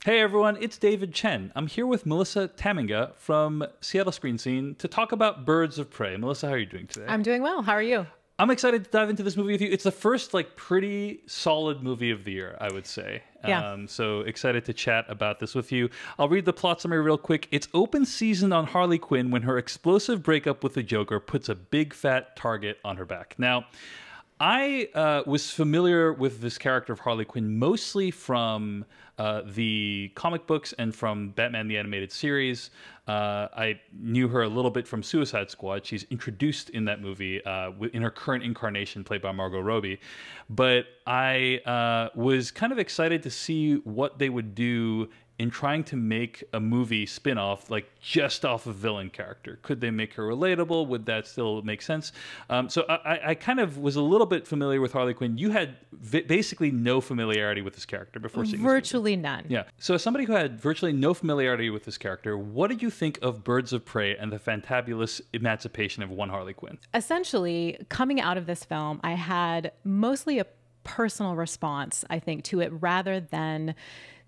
Hey everyone, it's David Chen. I'm here with Melissa Tamminga from Seattle Screen Scene to talk about Birds of Prey. Melissa, how are you doing today? I'm doing well. How are you? I'm excited to dive into this movie with you. It's the first pretty solid movie of the year, I would say. Yeah. So excited to chat about this with you. I'll read the plot summary real quick. It's open season on Harley Quinn when her explosive breakup with the Joker puts a big fat target on her back. Now, I was familiar with this character of Harley Quinn mostly from the comic books and from Batman the Animated Series. I knew her a little bit from Suicide Squad. She's introduced in that movie in her current incarnation, played by Margot Robbie. But I was kind of excited to see what they would do in trying to make a movie spin-off just off a villain character. Could they make her relatable? Would that still make sense? So I kind of was a little bit familiar with Harley Quinn. You had basically no familiarity with this character before seeing Virtually none. Yeah. So as somebody who had virtually no familiarity with this character, what did you think of Birds of Prey and the fantabulous emancipation of one Harley Quinn? Essentially, coming out of this film, I had mostly a personal response, I think, to it rather than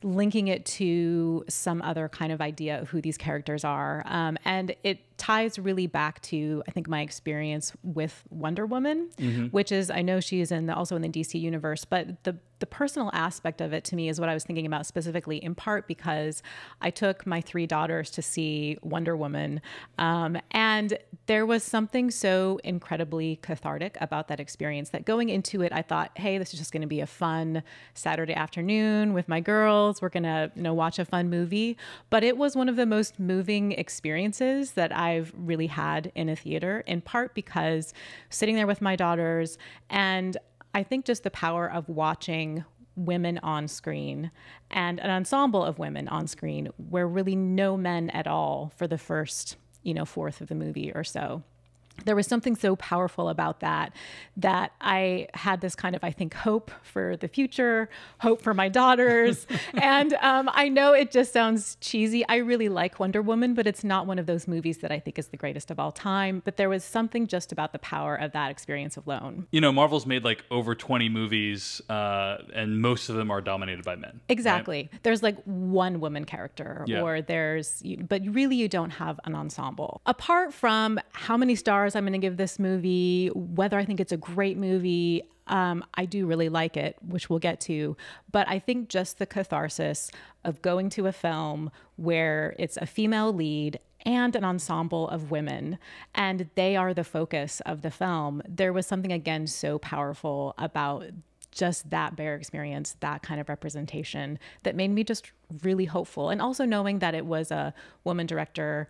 linking it to some other kind of idea of who these characters are. And it ties really back to, I think, my experience with Wonder Woman, which is, I know she is also in the DC universe, but the personal aspect of it to me is what I was thinking about specifically, in part because I took my 3 daughters to see Wonder Woman. And there was something so incredibly cathartic about that experience that going into it, I thought, hey, this is just going to be a fun Saturday afternoon with my girls. We're going to, watch a fun movie. But it was one of the most moving experiences that I've really had in a theater, in part because sitting there with my daughters, and I think just the power of watching women on screen and an ensemble of women on screen where really no men at all for the first, fourth of the movie or so. There was something so powerful about that I had this kind of, I think, hope for the future, hope for my daughters. And I know it just sounds cheesy. I really like Wonder Woman, but it's not one of those movies that I think is the greatest of all time. But there was something just about the power of that experience alone. Marvel's made over 20 movies, and most of them are dominated by men. Exactly. Right? There's one woman character, or but really you don't have an ensemble. Apart from how many stars I'm going to give this movie, whether I think it's a great movie, I do really like it, which we'll get to. But I think just the catharsis of going to a film where it's a female lead and an ensemble of women, and they are the focus of the film. There was something, again, so powerful about just that bare experience, that kind of representation that made me just really hopeful. And also knowing that it was a woman director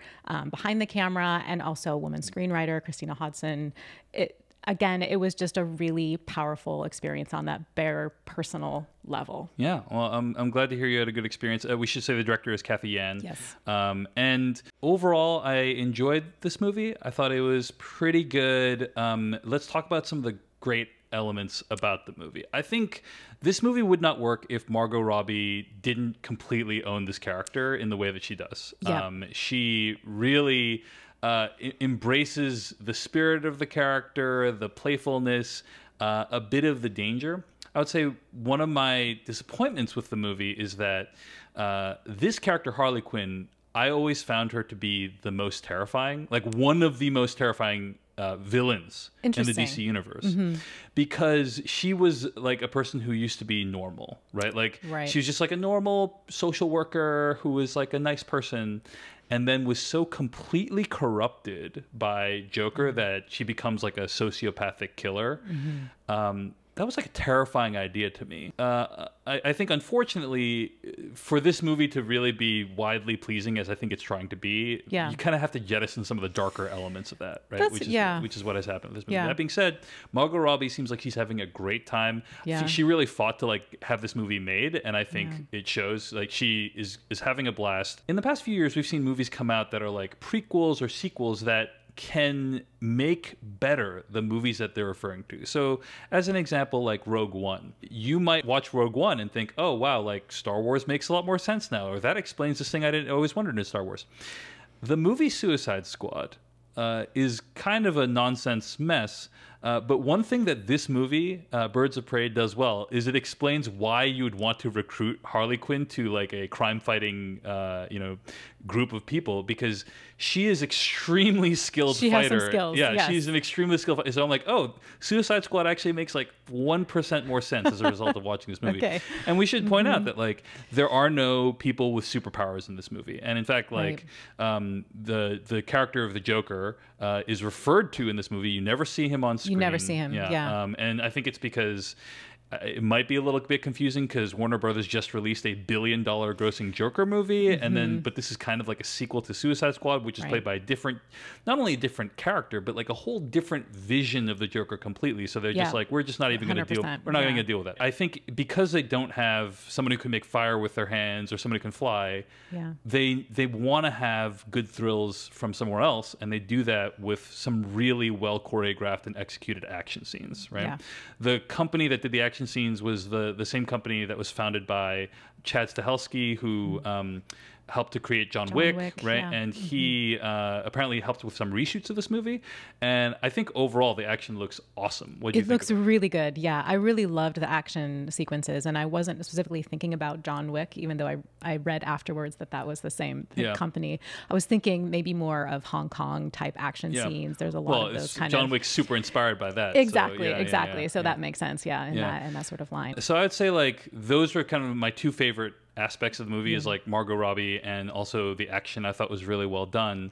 behind the camera and also a woman screenwriter, Christina Hodson. It was just a really powerful experience on that bare personal level. Yeah, well, I'm glad to hear you had a good experience. We should say the director is Kathy Yan. Yes. And overall, I enjoyed this movie. I thought it was pretty good. Let's talk about some of the great elements about the movie. I think this movie would not work if Margot Robbie didn't completely own this character in the way that she does. Yeah. She really embraces the spirit of the character, the playfulness, a bit of the danger. I would say one of my disappointments with the movie is that this character, Harley Quinn, I always found her to be the most terrifying, one of the most terrifying villains in the DC universe, because she was a person who used to be normal, right? She was just a normal social worker who was a nice person, and then was so completely corrupted by Joker that she becomes a sociopathic killer. That was a terrifying idea to me. I think, unfortunately, for this movie to really be widely pleasing as I think it's trying to be, you kind of have to jettison some of the darker elements of that, right? Which is what has happened with this movie. That being said, Margot Robbie seems like she's having a great time. She really fought to have this movie made, and I think it shows. She is having a blast. In the past few years, we've seen movies come out that are prequels or sequels that can make better the movies that they're referring to. So as an example, Rogue One, you might watch Rogue One and think, oh wow, Star Wars makes a lot more sense now, or that explains this thing I didn't always wondered in Star Wars. The movie Suicide Squad is kind of a nonsense mess, But one thing that this movie, Birds of Prey, does well is it explains why you would want to recruit Harley Quinn to like a crime-fighting, group of people, because she is extremely skilled fighter. She has some skills. Yeah, yes. She's an extremely skilled fighter. So I'm like, oh, Suicide Squad actually makes like 1% more sense as a result of watching this movie. Okay. And we should point out that like there are no people with superpowers in this movie, and in fact, like the character of the Joker is referred to in this movie. You never see him on screen. You never see him. Yeah. And I think it's because it might be a little bit confusing because Warner Brothers just released a $1 billion grossing Joker movie, but this is kind of like a sequel to Suicide Squad, which is played by not only a different character, but like a whole different vision of the Joker completely. So they're just like, we're just not even going to deal. We're not going to deal with that. I think because they don't have someone who can make fire with their hands or someone who can fly, they want to have good thrills from somewhere else, and they do that with some really well choreographed and executed action scenes. Right. Yeah. The company that did the action scenes was the same company that was founded by Chad Stahelski, who helped to create John Wick, right? Yeah. And he apparently helped with some reshoots of this movie. And I think overall the action looks awesome. What do you think? It looks really good. Yeah, I really loved the action sequences, and I wasn't specifically thinking about John Wick, even though I read afterwards that was the same company. I was thinking maybe more of Hong Kong type action scenes. There's a lot of those kind John Wick's super inspired by that. Exactly. So that makes sense. Yeah, in that sort of line. So I'd say like those are kind of my two favorite aspects of the movie is like Margot Robbie, and also the action I thought was really well done.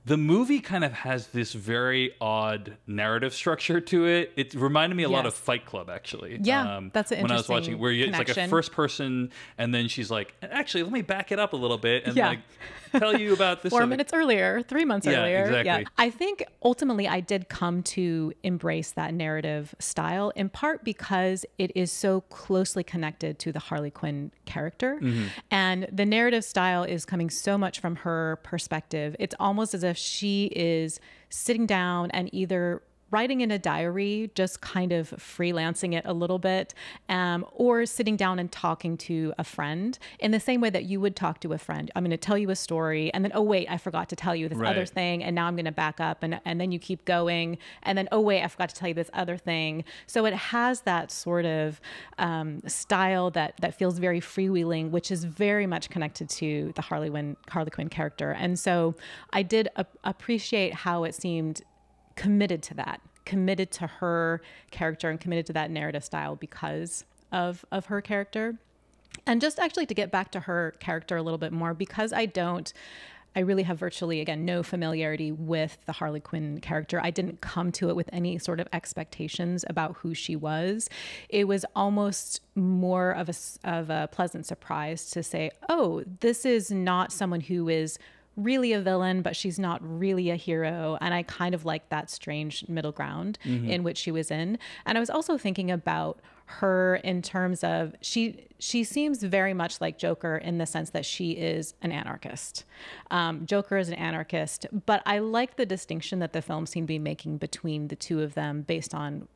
The movie kind of has this very odd narrative structure to it. It reminded me a lot of Fight Club, actually. Yeah, that's an interesting when I was watching, where it's like a first person, and then she's like, actually, let me back it up a little bit and like tell you about this 4 minutes earlier, 3 months earlier. Exactly. Yeah, I think ultimately I did come to embrace that narrative style, in part because it is so closely connected to the Harley Quinn character, and the narrative style is coming so much from her perspective. It's almost as if she is sitting down and either writing in a diary, just kind of freelancing it a little bit, or sitting down and talking to a friend in the same way that you would talk to a friend. I'm going to tell you a story, and then, oh, wait, I forgot to tell you this other thing, and now I'm going to back up, and then you keep going, and then, oh, wait, I forgot to tell you this other thing. So it has that sort of style that feels very freewheeling, which is very much connected to the Harley Quinn character. And so I did appreciate how it seemed committed to that, committed to her character and committed to that narrative style because of her character. And just actually to get back to her character a little bit more, because I really have virtually, again, no familiarity with the Harley Quinn character. I didn't come to it with any sort of expectations about who she was. It was almost more of a pleasant surprise to say, oh, this is not someone who is really a villain, but she's not really a hero. And I kind of like that strange middle ground in which she was in. And I was also thinking about her in terms of she seems very much like Joker in the sense that she is an anarchist. Joker is an anarchist, but I like the distinction that the film seemed to be making between the two of them based on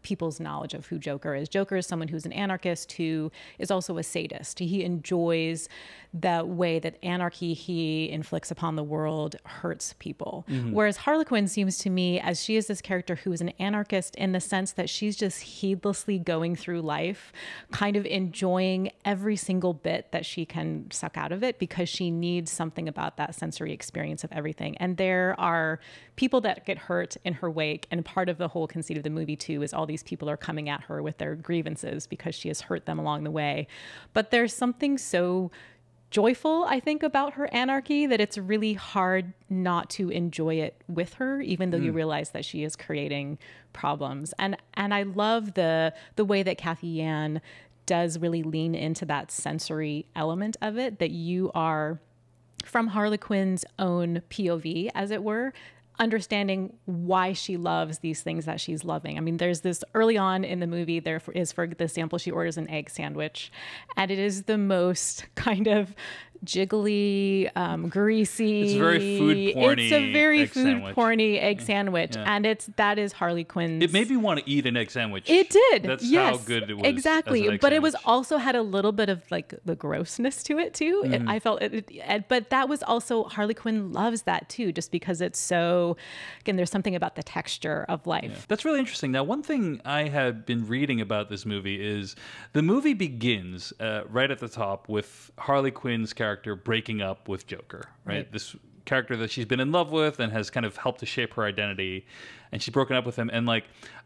people's knowledge of who Joker is. Joker is someone who's an anarchist who is also a sadist. He enjoys the way that anarchy he inflicts upon the world hurts people. Whereas Harley Quinn seems to me, as she is this character who is an anarchist in the sense that she's just heedlessly going through life, kind of enjoying every single bit that she can suck out of it because she needs something about that sensory experience of everything. And there are people that get hurt in her wake. And part of the whole conceit of the movie too is all these people are coming at her with their grievances because she has hurt them along the way. But there's something so joyful, I think, about her anarchy that it's really hard not to enjoy it with her, even though you realize that she is creating problems. And I love the way that Kathy Yan does really lean into that sensory element of it, that you are, from Harley Quinn's own POV, as it were, understanding why she loves these things that she's loving. I mean, there's this early on in the movie, there is, for example, she orders an egg sandwich, and it is the most kind of jiggly, greasy. It's very food porny. It's a very egg food sandwich. porny egg sandwich, and that is Harley Quinn's. It made me want to eat an egg sandwich. It did. That's yes, how good it was. Exactly, as an egg but it was sandwich. also had a little bit of like the grossness to it too. I felt but that was also Harley Quinn loves that too, just because it's so. Again, there's something about the texture of life. Yeah. That's really interesting. Now, one thing I have been reading about this movie is the movie begins right at the top with Harley Quinn's character breaking up with Joker, right? This character that she's been in love with and has kind of helped to shape her identity, and she's broken up with him. And like,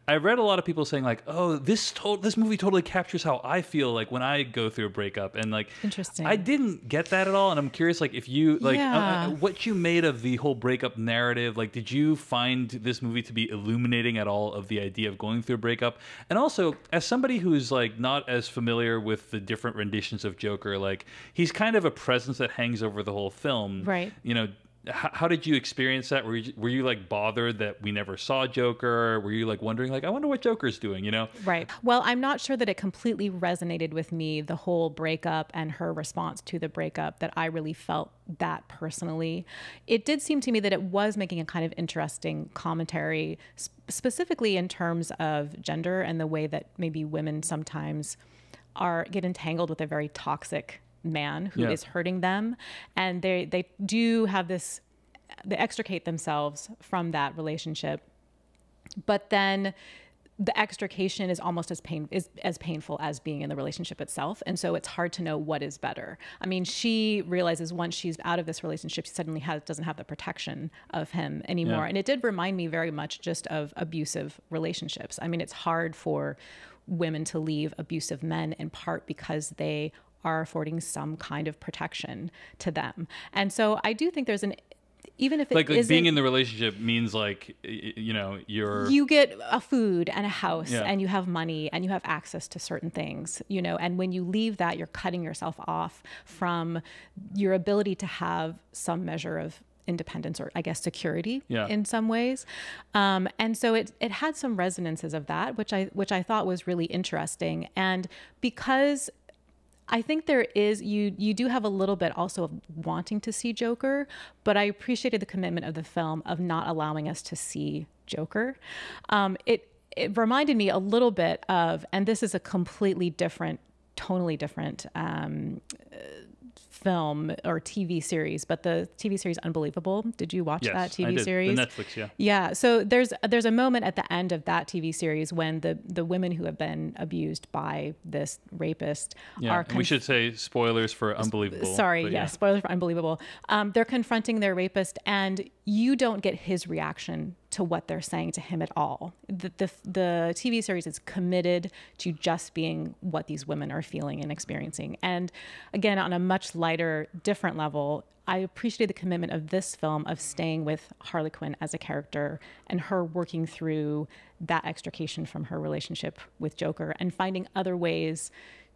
I read a lot of people saying like, "Oh, this movie totally captures how I feel like when I go through a breakup." And like, interesting. I didn't get that at all, and I'm curious, like, if you like what you made of the whole breakup narrative. Like, did you find this movie to be illuminating at all of the idea of going through a breakup? And also, as somebody who's like not as familiar with the different renditions of Joker, like he's kind of a presence that hangs over the whole film, right? You know. How did you experience that? Were you like bothered that we never saw Joker? Were you like wondering like, I wonder what Joker's doing, you know? Right. Well, I'm not sure that it completely resonated with me, the whole breakup and her response to the breakup, that I really felt that personally. It did seem to me that it was making a kind of interesting commentary, specifically in terms of gender and the way that maybe women sometimes get entangled with a very toxic man who is hurting them, and they do have this, they extricate themselves from that relationship, but then the extrication is almost as painful as being in the relationship itself, and so it's hard to know what is better. I mean, she realizes once she's out of this relationship, she suddenly doesn't have the protection of him anymore, and it did remind me very much just of abusive relationships. I mean, it's hard for women to leave abusive men in part because they are affording some kind of protection to them. And so I do think there's even if it like isn't, being in the relationship means like, you know, you get a food and a house and you have money and you have access to certain things, you know, and when you leave that, you're cutting yourself off from your ability to have some measure of independence, or I guess security in some ways. And so it had some resonances of that, which I thought was really interesting. And because I think there is, you do have a little bit also of wanting to see Joker, but I appreciated the commitment of the film of not allowing us to see Joker. It reminded me a little bit of, and this is a completely different, tonally different film or TV series, but the TV series Unbelievable. Did you watch that TV series? The Netflix, Yeah. So there's a moment at the end of that TV series when the women who have been abused by this rapist are. And we should say spoilers for Unbelievable. Sorry, spoilers for Unbelievable. They're confronting their rapist, and you don't get his reaction to what they're saying to him at all. The TV series is committed to just being what these women are feeling and experiencing. And again, on a much lighter, different level, I appreciated the commitment of this film of staying with Harley Quinn as a character and her working through that extrication from her relationship with Joker and finding other ways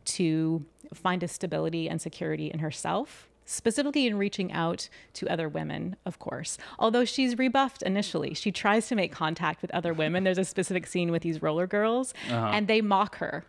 to find a stability and security in herself, specifically in reaching out to other women, of course. Although she's rebuffed initially. She tries to make contact with other women. There's a specific scene with these roller girls, and they mock her.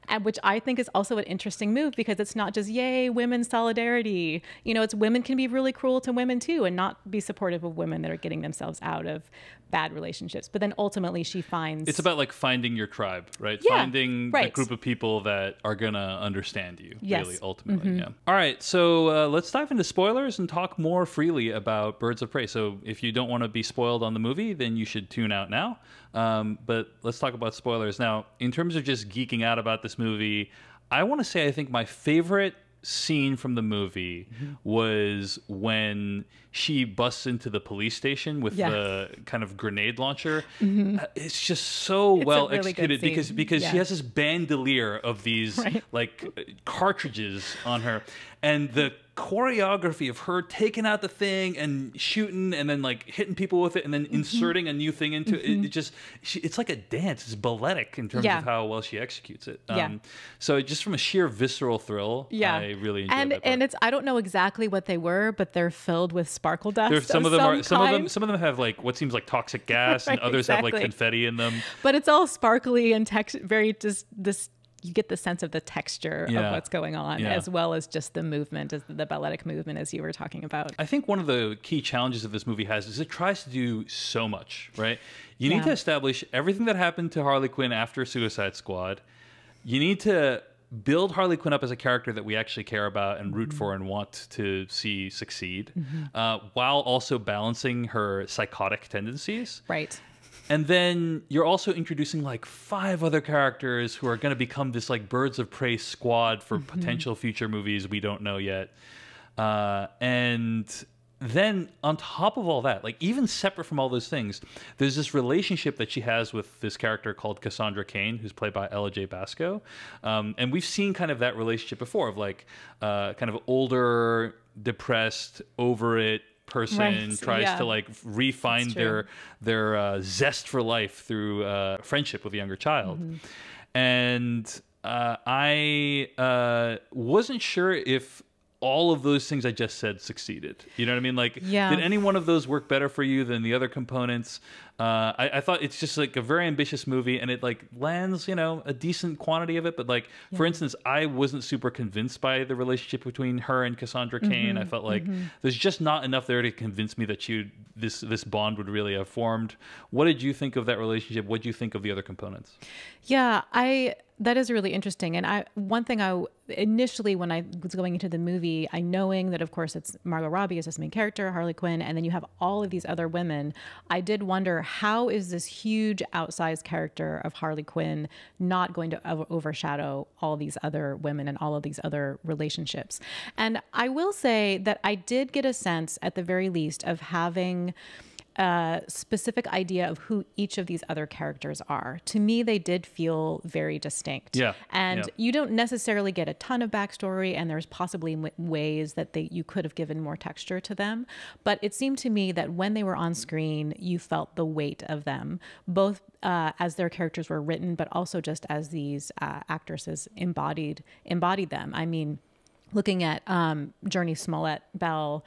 And which I think is also an interesting move, because it's not just, yay, women's solidarity. You know, it's women can be really cruel to women too and not be supportive of women that are getting themselves out of bad relationships. But then ultimately she finds... It's about like finding your tribe, right? Yeah, finding a group of people that are going to understand you, yes. really, ultimately. Yeah. All right, so let's dive into spoilers and talk more freely about Birds of Prey. So if you don't want to be spoiled on the movie, then you should tune out now. But let's talk about spoilers. Now, in terms of just geeking out about this movie, I want to say I think my favorite scene from the movie was when she busts into the police station with the kind of grenade launcher. It's just so well really executed because she has this bandolier of these like cartridges on her, and the choreography of her taking out the thing and shooting and then like hitting people with it and then inserting a new thing into it. It just, it's like a dance. It's balletic in terms of how well she executes it. So just from a sheer visceral thrill, I really enjoyed that part. And it's, I don't know exactly what they were, but they're filled with sparkle dust. Some of them have like what seems like toxic gas, and others have like confetti in them. But it's all sparkly and very just this you get the sense of the texture of what's going on, as well as just the movement, as the balletic movement, as you were talking about. I think one of the key challenges that this movie has is it tries to do so much, right? You need to establish everything that happened to Harley Quinn after Suicide Squad. You need to build Harley Quinn up as a character that we actually care about and root for and want to see succeed, while also balancing her psychotic tendencies. Right. And then you're also introducing like 5 other characters who are going to become this like birds of prey squad for potential future movies we don't know yet. And then on top of all that, like even separate from all those things, there's this relationship that she has with this character called Cassandra Cain, who's played by Ella J. Basco. And we've seen kind of that relationship before of like kind of older, depressed, over it person tries to like refine their zest for life through friendship with a younger child. And I wasn't sure if all of those things I just said succeeded. You know what I mean? Like, did any one of those work better for you than the other components? I thought it's just like a very ambitious movie, and it like lands, you know, a decent quantity of it. But like, for instance, I wasn't super convinced by the relationship between her and Cassandra Cain. I felt like there's just not enough there to convince me that this bond would really have formed. What did you think of that relationship? What did you think of the other components? Yeah, that is really interesting. And one thing initially when I was going into the movie, knowing that of course it's Margot Robbie as this main character, Harley Quinn, and then you have all of these other women, I did wonder, how is this huge outsized character of Harley Quinn not going to overshadow all these other women and all of these other relationships? And I will say that I did get a sense, at the very least, of having a specific idea of who each of these other characters are. To me, they did feel very distinct. And you don't necessarily get a ton of backstory, and there's possibly ways that you could have given more texture to them. But it seemed to me that when they were on screen, you felt the weight of them, both as their characters were written, but also just as these actresses embodied them. I mean, looking at Jurnee Smollett-Bell,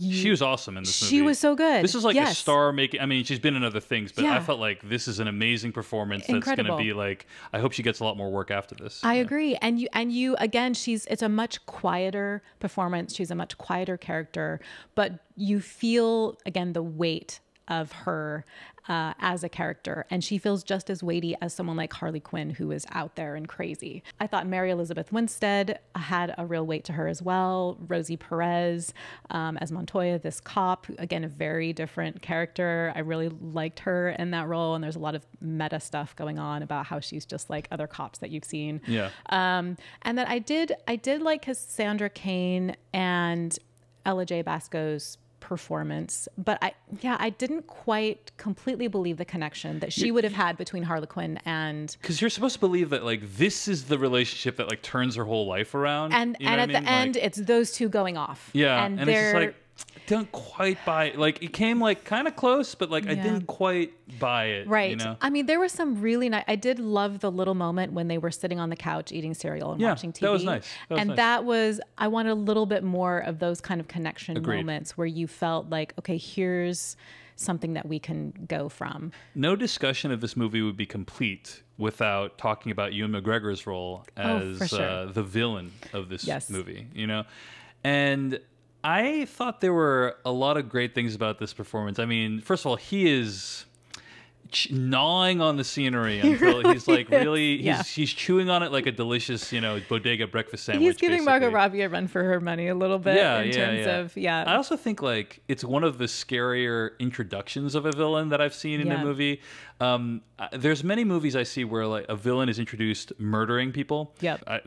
she was awesome in this movie. She was so good. This is like a star making. I mean, she's been in other things, but I felt like this is an amazing performance. Incredible. That's going to be like. I hope she gets a lot more work after this. I agree, and you again. It's a much quieter performance. She's a much quieter character, but you feel again the weight of her as a character, and she feels just as weighty as someone like Harley Quinn, who is out there and crazy. I thought Mary Elizabeth Winstead had a real weight to her as well. Rosie Perez as Montoya, this cop, again, a very different character. I really liked her in that role, and there's a lot of meta stuff going on about how she's just like other cops that you've seen. And that I did like Cassandra Cain and Ella J. Basco's performance, but I didn't quite completely believe the connection that she would have had between Harley Quinn and, because you're supposed to believe that like this is the relationship that like turns her whole life around, and at the end it's those two going off, and it's just like, don't quite buy it. Like it came like kind of close, but like I didn't quite buy it. Right. You know? I mean, there was some really nice. I did love the little moment when they were sitting on the couch eating cereal and watching TV. That was nice. That was I wanted a little bit more of those kind of connection moments where you felt like, okay, here's something that we can go from. No discussion of this movie would be complete without talking about Ewan McGregor's role as the villain of this movie. You know, and I thought there were a lot of great things about this performance. I mean, first of all, he is gnawing on the scenery until he's like really he's chewing on it like a delicious, you know, bodega breakfast sandwich. He's giving Margot Robbie a run for her money a little bit in terms of I also think like it's one of the scarier introductions of a villain that I've seen in a movie. There's many movies I see where like a villain is introduced murdering people.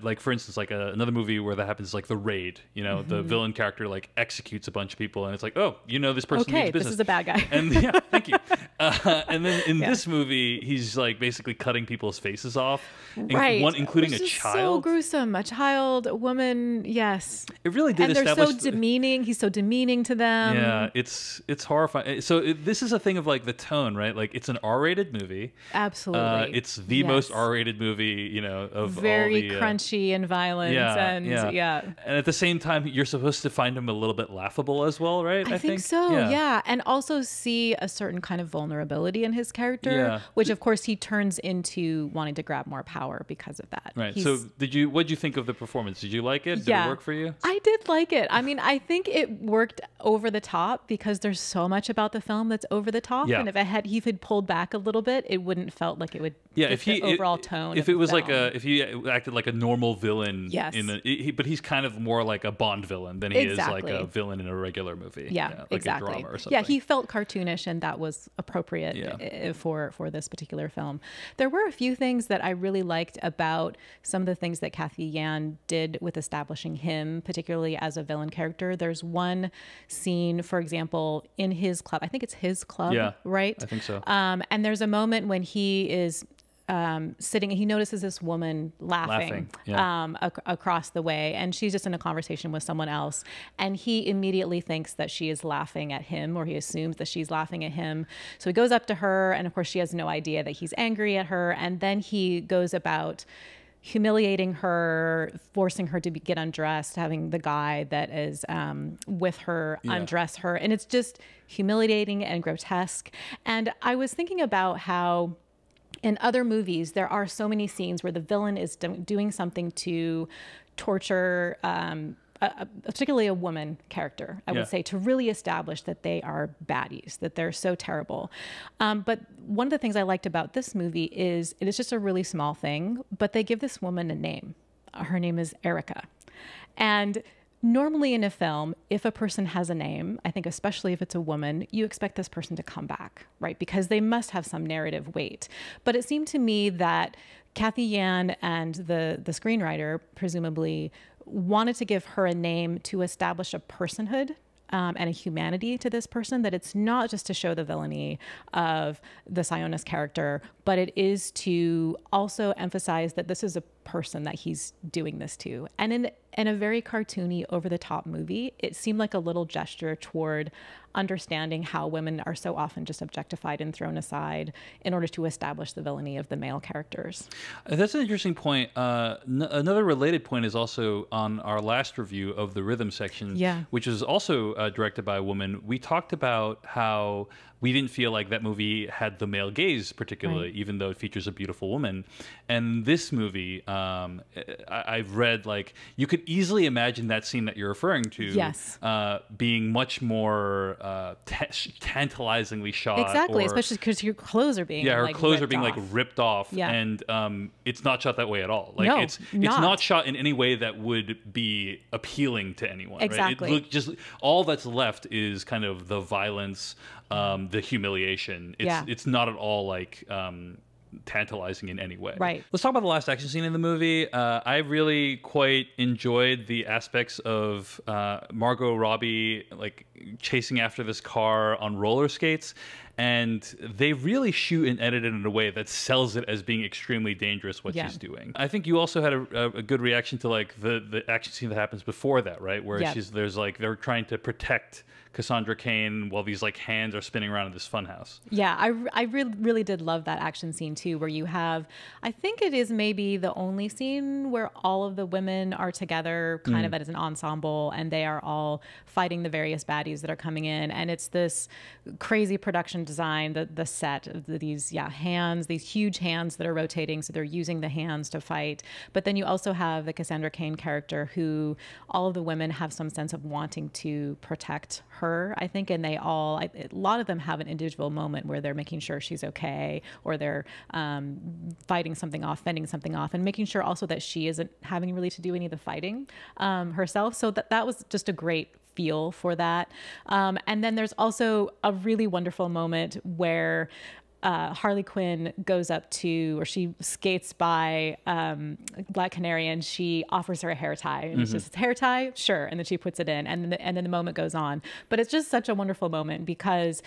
Like for instance, like another movie where that happens, like The Raid. You know, the villain character like executes a bunch of people, and it's like, oh, you know, this person means business. This is a bad guy. And thank you. And then in this movie, he's like basically cutting people's faces off, including a child. So gruesome, a child, a woman. Yes, it really did. And they're so demeaning. He's so demeaning to them. Yeah, it's horrifying. So this is a thing of like the tone, right? Like it's an R-rated movie. Absolutely, it's the most R-rated movie, you know, of very all the crunchy and violent. And at the same time, you're supposed to find him a little bit laughable as well, right? I think so. Yeah, and also see a certain kind of vulnerability in his character. character, which of course he turns into wanting to grab more power because of that. Right. So what'd you think of the performance? Did you like it? Did it work for you? I did like it. I mean, I think it worked over the top because there's so much about the film that's over the top. And if he had pulled back a little bit, it wouldn't felt like it would fit the overall tone. If it was like if he acted like a normal villain, but he's kind of more like a Bond villain than he is like a villain in a regular movie. Yeah, like a drama or something. Yeah, he felt cartoonish, and that was appropriate for this particular film. There were a few things that I really liked about some of the things that Cathy Yan did with establishing him, particularly as a villain character. There's one scene, for example, in his club. I think it's his club, right? I think so. And there's a moment when he is sitting, he notices this woman laughing across the way, and she's just in a conversation with someone else, and he immediately thinks that she is laughing at him, or he assumes that she's laughing at him. So he goes up to her, and of course she has no idea that he's angry at her, and then he goes about humiliating her, forcing her to get undressed, having the guy that is with her undress her, and it's just humiliating and grotesque. And I was thinking about how in other movies, there are so many scenes where the villain is doing something to torture, particularly a woman character, I would say, to really establish that they are baddies, that they're so terrible. But one of the things I liked about this movie is it is just a really small thing, but they give this woman a name. Her name is Erica. And normally in a film, if a person has a name, I think especially if it's a woman, you expect this person to come back, right? Because they must have some narrative weight. But it seemed to me that Cathy Yan and the screenwriter, presumably, wanted to give her a name to establish a personhood and a humanity to this person, that it's not just to show the villainy of the Sionis character, but it is to also emphasize that this is a person that he's doing this to. And in a very cartoony, over-the-top movie, it seemed like a little gesture toward understanding how women are so often just objectified and thrown aside in order to establish the villainy of the male characters. That's an interesting point. Another related point is also on our last review of the rhythm section, which was also directed by a woman. We talked about how we didn't feel like that movie had the male gaze particularly, even though it features a beautiful woman. And this movie, I've read, like, you could easily imagine that scene that you're referring to being much more tantalizingly shot. Exactly, especially because her clothes are being her clothes are being like ripped off, and it's not shot that way at all. Like it's not shot in any way that would be appealing to anyone. Exactly, right? Just all that's left is kind of the violence, the humiliation. It's not at all like tantalizing in any way. Right. Let's talk about the last action scene in the movie. I really quite enjoyed the aspects of Margot Robbie like chasing after this car on roller skates, and they really shoot and edit it in a way that sells it as being extremely dangerous what she's doing. I think you also had a good reaction to like the action scene that happens before that, right? Where there's like they're trying to protect Cassandra Cain while these like hands are spinning around in this funhouse. Yeah, I really did love that action scene too, where you have, I think it is maybe the only scene where all of the women are together kind of as an ensemble, and they are all fighting the various baddies that are coming in, and it's this crazy production design, the set of these hands, these huge hands that are rotating, so they're using the hands to fight. But then you also have the Cassandra Cain character, who all of the women have some sense of wanting to protect her, I think, and a lot of them have an individual moment where they're making sure she's okay, or they're fighting something off, fending something off, and making sure also that she isn't having really to do any of the fighting herself. So that was just a great feel for that. And then there's also a really wonderful moment where Harley Quinn goes up to, or she skates by Black Canary, and she offers her a hair tie, and it's just, hair tie, sure, and then she puts it in, and then the moment goes on. But it's just such a wonderful moment because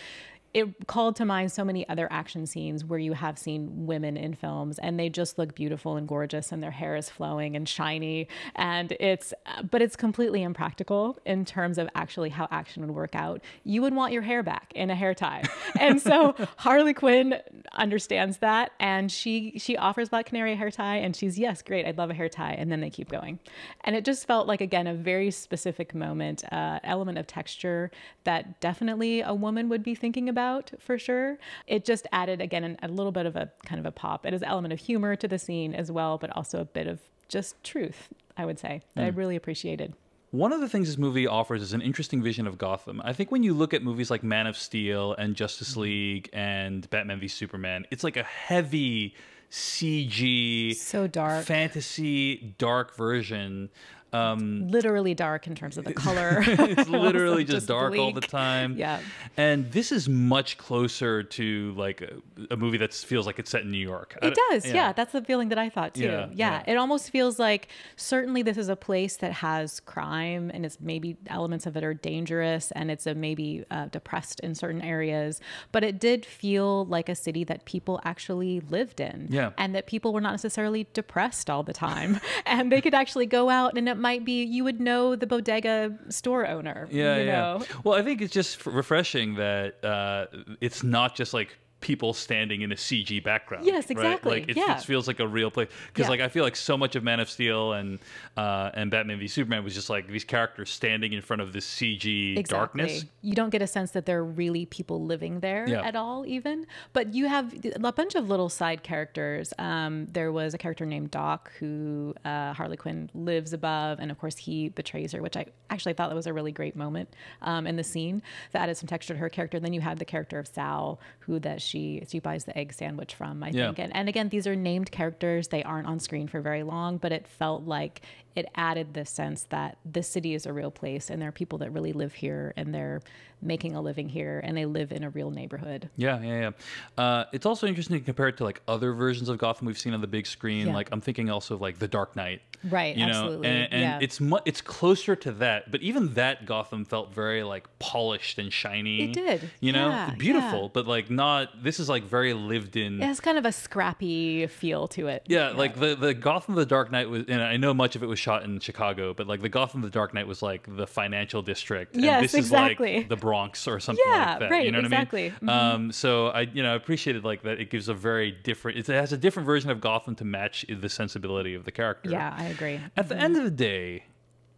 it called to mind so many other action scenes where you have seen women in films and they just look beautiful and gorgeous and their hair is flowing and shiny, but it's completely impractical in terms of actually how action would work out. You would want your hair back in a hair tie. And so Harley Quinn, understands that, and she offers Black Canary a hair tie, and she's, yes, great, I'd love a hair tie, and then they keep going. And it just felt like, again, a very specific moment, element of texture that definitely a woman would be thinking about for sure. It just added, again, a little bit of a kind of a pop. It is an element of humor to the scene as well, but also a bit of just truth, I would say, that I really appreciated. One of the things this movie offers is an interesting vision of Gotham. I think when you look at movies like Man of Steel and Justice League and Batman v Superman, it's like a heavy CG, so dark, fantasy, dark version. Literally dark in terms of the color. It's literally just dark bleak all the time. Yeah. And this is much closer to like a movie that feels like it's set in New York. It does. Yeah. That's the feeling that I thought too. Yeah. It almost feels like certainly this is a place that has crime, and it's maybe elements of it are dangerous, and it's maybe depressed in certain areas. But it did feel like a city that people actually lived in. Yeah. And that people were not necessarily depressed all the time. And they could actually go out, and it might be, you would know the bodega store owner. Yeah, you know? Well, I think it's just refreshing that it's not just like people standing in a CG background. Yes, exactly. Right? Like it feels like a real place. Because like I feel like so much of Man of Steel and Batman v Superman was just like these characters standing in front of this CG darkness. You don't get a sense that there are really people living there at all, even. But you have a bunch of little side characters. There was a character named Doc who Harley Quinn lives above, and of course he betrays her, which I actually thought that was a really great moment in the scene that added some texture to her character. And then you had the character of Sal, who that she buys the egg sandwich from, I think. And again, these are named characters. They aren't on screen for very long, but it felt like it added this sense that this city is a real place, and there are people that really live here, and they're making a living here, and they live in a real neighborhood. It's also interesting to compare it to like other versions of Gotham we've seen on the big screen. Like I'm thinking also of like The Dark Knight. Right, you absolutely. know? And it's closer to that, but even that Gotham felt very like polished and shiny. It did. You know, beautiful, but like not, this is like very lived in. It has kind of a scrappy feel to it. Like the Gotham of the Dark Knight was, and I know much of it was shot in Chicago, but like the Gotham of the Dark Knight was like the financial district. Yes, and this exactly. is like the Bronx or something like that. Right, you know what exactly. I mean? So I appreciated like that it gives a very different, it has a different version of Gotham to match the sensibility of the character. Yeah, I agree. At the end of the day,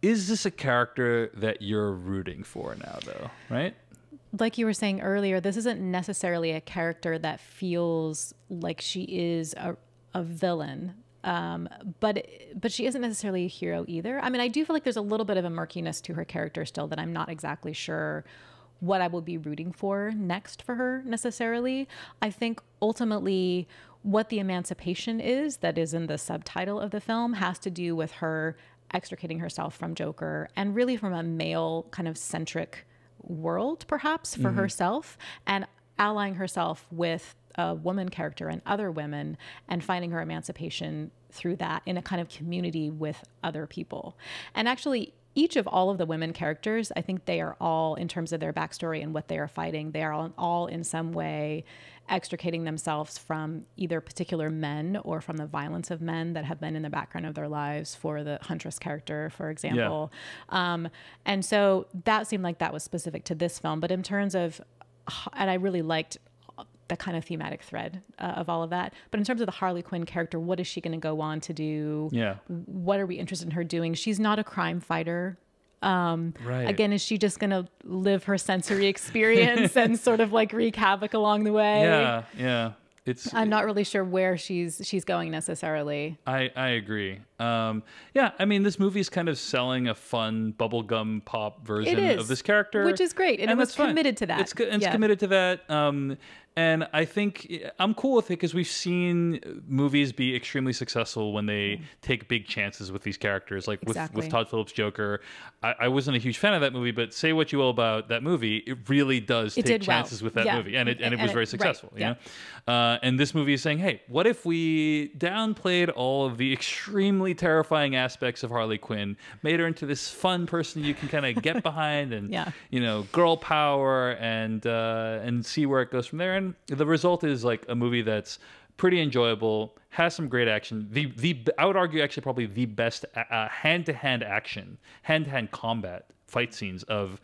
is this a character that you're rooting for now though, right? Like you were saying earlier, this isn't necessarily a character that feels like she is a villain. But she isn't necessarily a hero either. I mean, I do feel like there's a little bit of a murkiness to her character still that I'm not exactly sure what I will be rooting for next for her necessarily. I think ultimately what the emancipation is that is in the subtitle of the film has to do with her extricating herself from Joker, and really from a male kind of centric world perhaps for herself, and allying herself with a woman character and other women, and finding her emancipation through that in a kind of community with other people. And actually, each of all of the women characters, I think they are all, in terms of their backstory and what they are fighting, they are all in some way extricating themselves from either particular men or from the violence of men that have been in the background of their lives, for the Huntress character, for example. And so that seemed like that was specific to this film. But in terms of, and I really liked the kind of thematic thread of all of that. But in terms of the Harley Quinn character, what is she going to go on to do? What are we interested in her doing? She's not a crime fighter. Again, is she just going to live her sensory experience and sort of like wreak havoc along the way? I'm not really sure where she's going necessarily. I agree. I mean, this movie is kind of selling a fun bubblegum pop version of this character, which is great, and it was committed to that. It's committed to that. And I think I'm cool with it because we've seen movies be extremely successful when they take big chances with these characters. Like with Todd Phillips' Joker, I wasn't a huge fan of that movie, but say what you will about that movie, it really does take chances with that movie, and it was very successful. You know, and this movie is saying, hey, what if we downplayed all of the extremely terrifying aspects of Harley Quinn, made her into this fun person you can kind of get behind, and girl power, and see where it goes from there. And the result is like a movie that's pretty enjoyable, has some great action. I would argue actually probably the best hand-to-hand action, hand-to-hand combat fight scenes of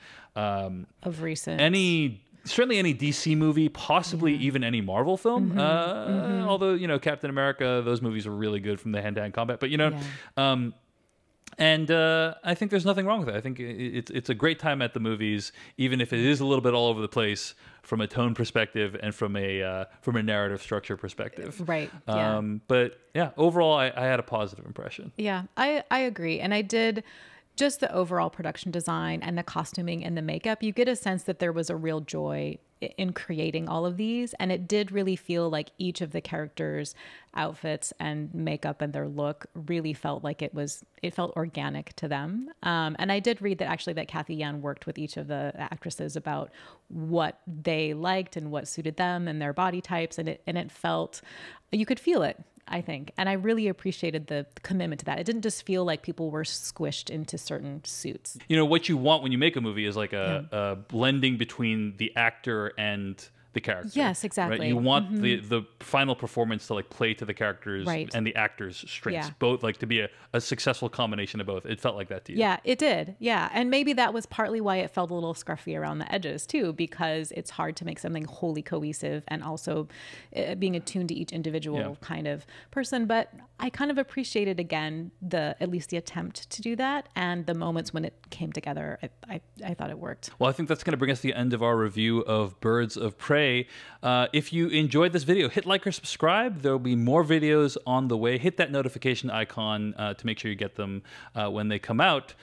recent, any certainly any DC movie, possibly even any Marvel film. Although, you know, Captain America, those movies were really good from the hand-to-hand combat. But, you know, and I think there's nothing wrong with it. I think it's a great time at the movies, even if it is a little bit all over the place from a tone perspective and from a narrative structure perspective. Right. But yeah, overall, I had a positive impression. Yeah, I agree. And I did just the overall production design and the costuming and the makeup. You get a sense that there was a real joy in creating all of these. And it did really feel like each of the characters' outfits and makeup and their look really felt like it felt organic to them. And I did read that actually that Kathy Yan worked with each of the actresses about what they liked and what suited them and their body types. And it felt, you could feel it, I think. And I really appreciated the commitment to that. It didn't just feel like people were squished into certain suits. You know, what you want when you make a movie is like a blending between the actor and the character. Yes, exactly. Right? You want the final performance to like play to the characters and the actors' strengths, both like to be a successful combination of both. It felt like that to you. Yeah, it did. Yeah. And maybe that was partly why it felt a little scruffy around the edges too, because it's hard to make something wholly cohesive and also being attuned to each individual kind of person. But I kind of appreciated again at least the attempt to do that, and the moments when it came together. I thought it worked. Well, I think that's going to bring us to the end of our review of Birds of Prey. If you enjoyed this video, hit like or subscribe. There will be more videos on the way. Hit that notification icon to make sure you get them when they come out.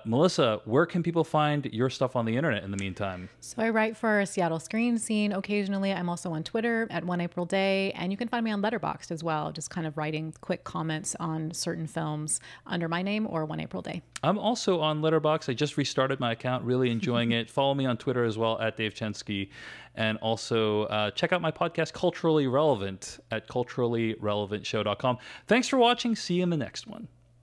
Melissa, where can people find your stuff on the internet in the meantime? So I write for Seattle Screen Scene occasionally. I'm also on Twitter at @OneAprilDay, and you can find me on Letterboxd as well, just kind of writing quick comments on certain films under my name or One April Day. I'm also on Letterboxd. I just restarted my account, really enjoying it. Follow me on Twitter as well, @DaveChensky. And also check out my podcast, Culturally Relevant, at culturallyrelevantshow.com. Thanks for watching. See you in the next one.